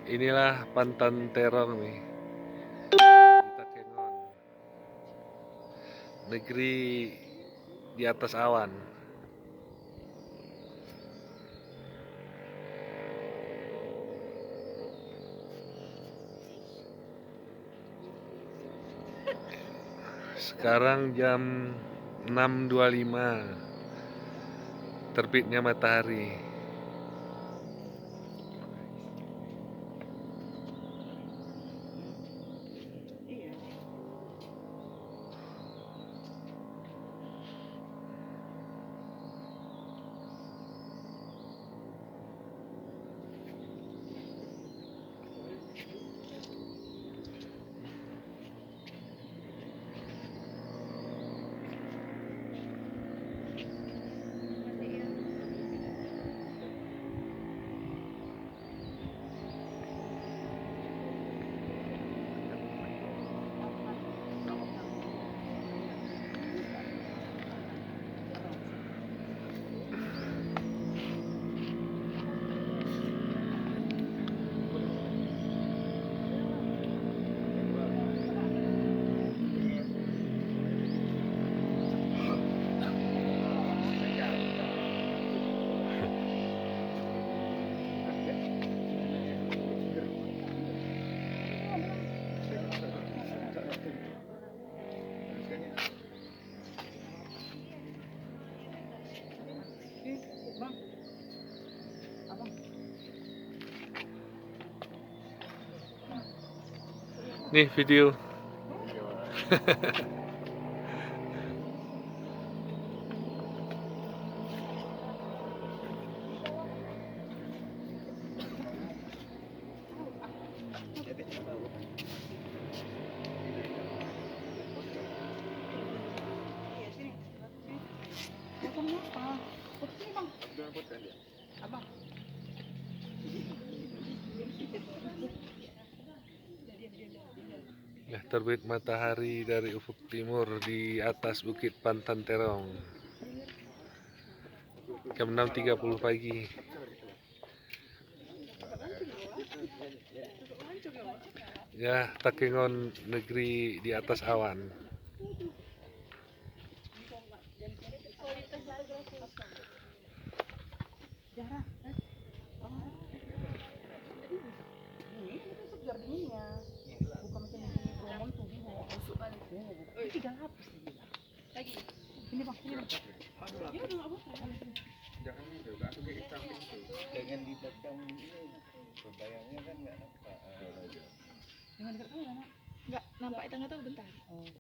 Inilah Pantan Terong nih, di Takengon, negeri di atas awan. Sekarang jam 6.25, terbitnya matahari. Nih video. Ya, terbit matahari dari ufuk timur di atas bukit Pantan Terong. Jam 6.30 pagi. Ya, Takengon, negeri di atas awan. Dengan di belakang ini berbayangnya kan nggak nampak. Nggak nampak, tengah tuh bentar.